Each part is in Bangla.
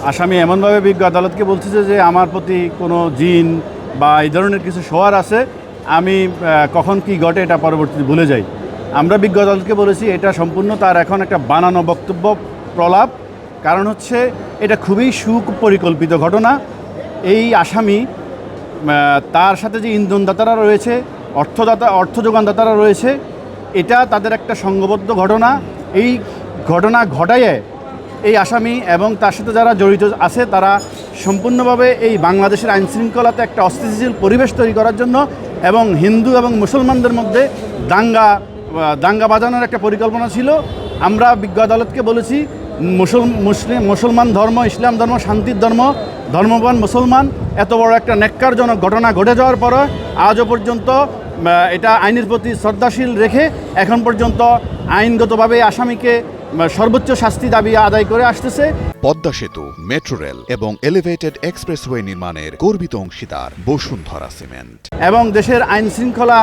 আসামি এমনভাবে বিজ্ঞ আদালতকে বলতেছে যে আমার প্রতি কোনো জিন বা এই ধরনের কিছু শোয়ার আছে, আমি কখন কি ঘটে এটা পরবর্তীতে ভুলে যাই। আমরা বিজ্ঞ আদালতকে বলেছি এটা সম্পূর্ণ তার এখন একটা বানানো বক্তব্য প্রলাপ। কারণ হচ্ছে এটা খুবই সুপরিকল্পিত ঘটনা। এই আসামি তার সাথে যে ইন্ধনদাতারা রয়েছে, অর্থ যোগানদাতারা রয়েছে, এটা তাদের একটা সংঘবদ্ধ ঘটনা। এই ঘটনা ঘটায় এই আসামি এবং তার সাথে যারা জড়িত আছে তারা সম্পূর্ণভাবে এই বাংলাদেশের আইনশৃঙ্খলাতে একটা অস্থিতিশীল পরিবেশ তৈরি করার জন্য এবং হিন্দু এবং মুসলমানদের মধ্যে দাঙ্গা বাজানোর একটা পরিকল্পনা ছিল। আমরা বিজ্ঞ আদালতকে বলেছি মুসলমান ধর্ম, ইসলাম ধর্ম শান্তির ধর্ম, ধর্মবান মুসলমান এত বড় একটা ন্যাক্কারজনক ঘটনা ঘটে যাওয়ার পর আজও পর্যন্ত এটা আইনের প্রতি শ্রদ্ধাশীল রেখে এখন পর্যন্ত আইনগতভাবে আসামিকে সর্বোচ্চ শাস্তি দাবি আদায় করে আসতেছে। পদ্মা সেতু, মেট্রো রেল এবং এলিভেটেড এক্সপ্রেসওয়ে নির্মাণের গর্বিত অংশীদার বসুন্ধরা সিমেন্ট এবং দেশের আইন শৃঙ্খলা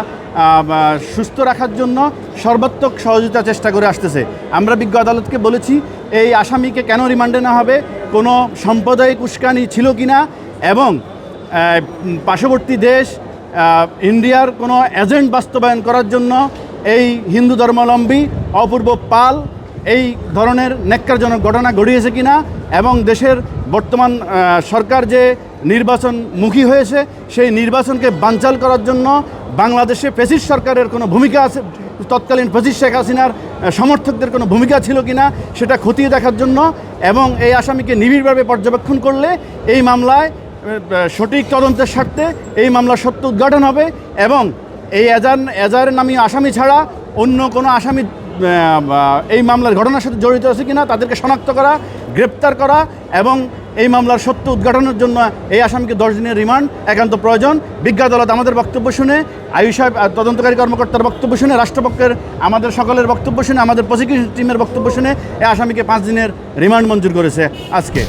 সুস্থ রাখার জন্য সর্বাত্মক সহযোগিতা চেষ্টা করে আসতেছে। আমরা বিজ্ঞ আদালতকে বলেছি এই আসামিকে কেন রিমান্ডে না হবে, কোনো সাম্প্রদায়িক উস্কানি ছিল কিনা এবং পার্শ্ববর্তী দেশ ইন্ডিয়ার কোনো এজেন্ট বাস্তবায়ন করার জন্য এই হিন্দু ধর্মাবলম্বী অপূর্ব পাল এই ধরনের ন্যাক্কারজনক ঘটনা ঘটিয়েছে কিনা এবং দেশের বর্তমান সরকার যে নির্বাচনমুখী হয়েছে সেই নির্বাচনকে বানচাল করার জন্য বাংলাদেশে ফ্যাসিস্ট সরকারের কোনো ভূমিকা আছে, তৎকালীন ফ্যাসিস্ট শেখ হাসিনার সমর্থকদের কোনো ভূমিকা ছিল কিনা সেটা খতিয়ে দেখার জন্য এবং এই আসামিকে নিবিড়ভাবে পর্যবেক্ষণ করলে এই মামলায় সঠিক তদন্তের স্বার্থে এই মামলার সত্য উদ্ঘাটন হবে এবং এই এজাহারের নামী আসামি ছাড়া অন্য কোনো আসামি এই মামলার ঘটনার সাথে জড়িত আছে কিনা তাদেরকে শনাক্ত করা, গ্রেপ্তার করা এবং এই মামলার সত্য উদ্ঘাটনের জন্য এই আসামিকে 10 দিনের রিমান্ড একান্ত প্রয়োজন। বিজ্ঞ আদালত আমাদের বক্তব্য শুনে, আয়ুষ সাহেব তদন্তকারী কর্মকর্তার বক্তব্য শুনে, রাষ্ট্রপক্ষের আমাদের সকলের বক্তব্য শুনে, আমাদের প্রসিকিউশন টিমের বক্তব্য শুনে এই আসামিকে 5 দিনের রিমান্ড মঞ্জুর করেছে আজকে।